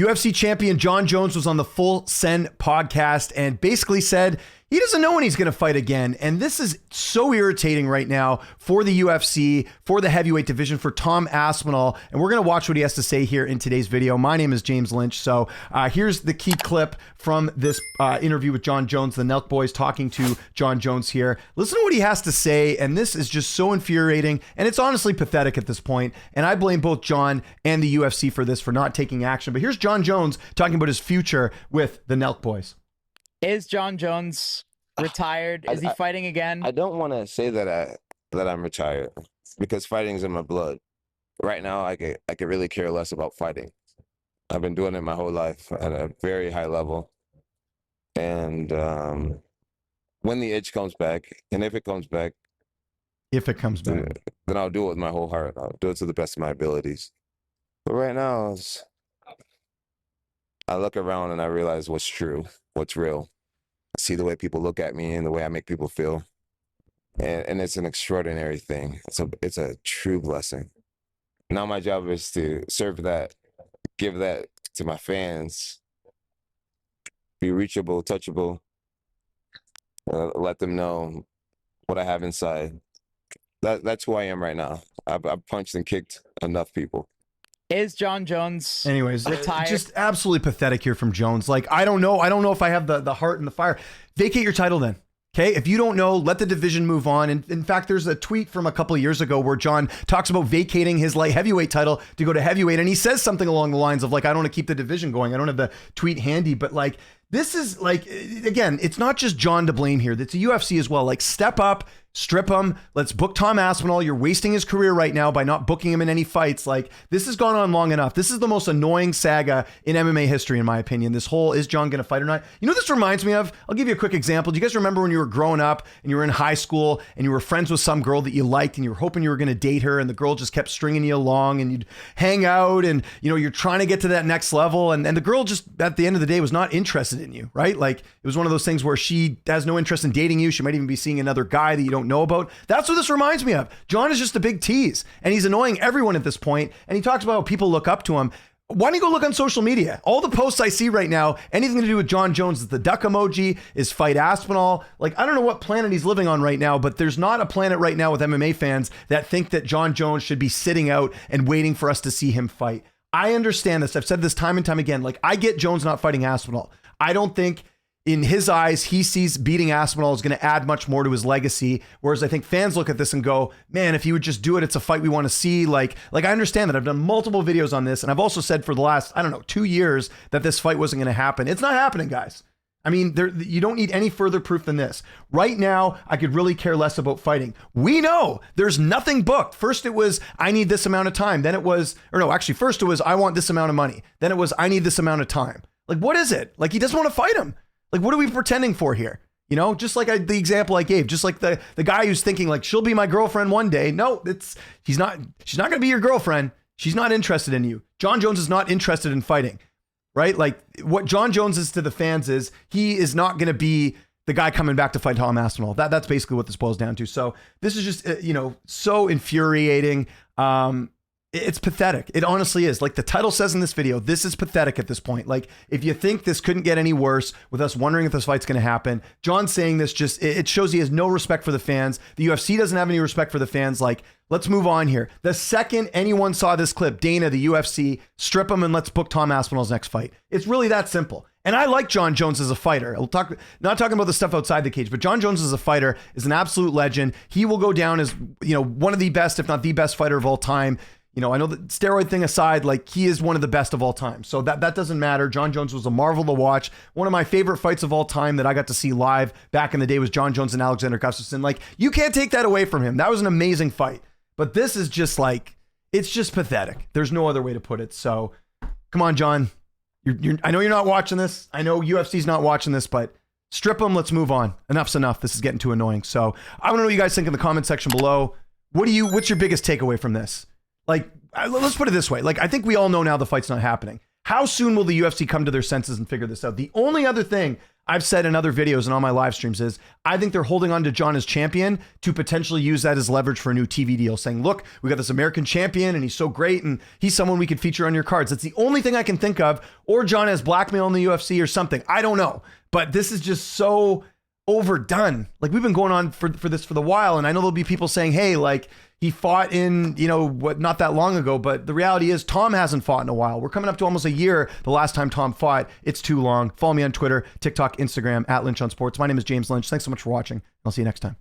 UFC champion Jon Jones was on the Full Send podcast and basically said he doesn't know when he's going to fight again. And this is so irritating right now for the UFC, for the heavyweight division, for Tom Aspinall. And we're going to watch what he has to say here in today's video. My name is James Lynch. So here's the key clip from this interview with Jon Jones, the Nelk Boys talking to Jon Jones here. Listen to what he has to say. And this is just so infuriating. And it's honestly pathetic at this point. And I blame both Jon and the UFC for this, for not taking action. But here's Jon Jones talking about his future with the Nelk Boys. Is Jon Jones retired? Is he fighting again? I don't want to say that I'm retired because fighting's in my blood. Right now, I could really care less about fighting. I've been doing it my whole life at a very high level. And when the itch comes back, and if it comes back, then I'll do it with my whole heart. I'll do it to the best of my abilities. But right now, I look around and I realize what's true, what's real. I see the way people look at me and the way I make people feel. And it's an extraordinary thing. It's a true blessing. Now my job is to serve that, give that to my fans, be reachable, touchable, let them know what I have inside. That's who I am right now. I've punched and kicked enough people. Is Jon Jones retired? Just absolutely pathetic here from Jones. Like, I don't know if I have the heart and the fire. Vacate your title then. Okay, if you don't know, let the division move on. And in fact, there's a tweet from a couple of years ago where Jon talks about vacating his light heavyweight title to go to heavyweight. And he says something along the lines of like, I don't want to keep the division going. I don't have the tweet handy, but like, this is like, again, it's not just Jon to blame here. It's the UFC as well. Like, step up, strip him. Let's book Tom Aspinall. You're wasting his career right now by not booking him in any fights. Like, this has gone on long enough. This is the most annoying saga in MMA history, in my opinion. This whole, is Jon going to fight or not? You know what this reminds me of? I'll give you a quick example. Do you guys remember when you were growing up and you were in high school and you were friends with some girl that you liked and you were hoping you were going to date her and the girl just kept stringing you along and you'd hang out and, you know, you're trying to get to that next level and the girl just at the end of the day was not interested in you, right? Like, it was one of those things where she has no interest in dating you. She might even be seeing another guy that you don't know about. That's what this reminds me of. Jon is just a big tease and he's annoying everyone at this point. And he talks about how people look up to him. Why don't you go look on social media? All the posts I see right now, anything to do with Jon Jones is the duck emoji, is fight Aspinall. Like, I don't know what planet he's living on right now, but there's not a planet right now with MMA fans that think that Jon Jones should be sitting out and waiting for us to see him fight. I understand this. I've said this time and time again. Like, I get Jones not fighting Aspinall. I don't think in his eyes, he sees beating Aspinall is going to add much more to his legacy. Whereas I think fans look at this and go, man, if he would just do it, it's a fight we want to see. Like I understand that. I've done multiple videos on this. And I've also said for the last, 2 years that this fight wasn't going to happen. It's not happening, guys. I mean, you don't need any further proof than this. Right now, I could really care less about fighting. We know there's nothing booked. First it was, I need this amount of time. Then it was, first it was, I want this amount of money. Then it was, I need this amount of time. Like, what is it? Like, he doesn't want to fight him. Like, what are we pretending for here? You know, just like the example I gave, just like the guy who's thinking like, she'll be my girlfriend one day. No, she's not going to be your girlfriend. She's not interested in you. Jon Jones is not interested in fighting, right? Like, what Jon Jones is to the fans is he is not going to be the guy coming back to fight Tom Aspinall. That's basically what this boils down to. So this is just, so infuriating. It's pathetic. It honestly is. Like the title says in this video, this is pathetic at this point. Like, if you think this couldn't get any worse with us wondering if this fight's going to happen, Jon saying this it shows he has no respect for the fans. The UFC doesn't have any respect for the fans. Like, let's move on here. The second anyone saw this clip, Dana, the UFC, strip him and let's book Tom Aspinall's next fight. It's really that simple. And I like Jon Jones as a fighter. Not talking about the stuff outside the cage, but Jon Jones as a fighter is an absolute legend. He will go down as, one of the best, if not the best fighter of all time. I know the steroid thing aside, like, he is one of the best of all time. So that doesn't matter. Jon Jones was a marvel to watch. One of my favorite fights of all time that I got to see live back in the day was Jon Jones and Alexander Gustafsson. Like, you can't take that away from him. That was an amazing fight. But this is just like, it's just pathetic. There's no other way to put it. So come on, Jon. I know you're not watching this. I know UFC's not watching this, but strip him. Let's move on. Enough's enough. This is getting too annoying. So I want to know what you guys think in the comment section below. What's your biggest takeaway from this? Like, let's put it this way. Like, I think we all know now the fight's not happening. How soon will the UFC come to their senses and figure this out? The only other thing I've said in other videos and on my live streams is I think they're holding on to Jon as champion to potentially use that as leverage for a new TV deal, saying, look, we got this American champion and he's so great and he's someone we could feature on your cards. That's the only thing I can think of. Or Jon has blackmail in the UFC or something. I don't know. But this is just so overdone. Like, we've been going on for this for the while, and I know there'll be people saying, hey, like, he fought in, not that long ago, but the reality is Tom hasn't fought in a while. We're coming up to almost a year the last time Tom fought. It's too long. Follow me on Twitter, TikTok, Instagram, @Lynch on Sports. My name is James Lynch. Thanks so much for watching. I'll see you next time.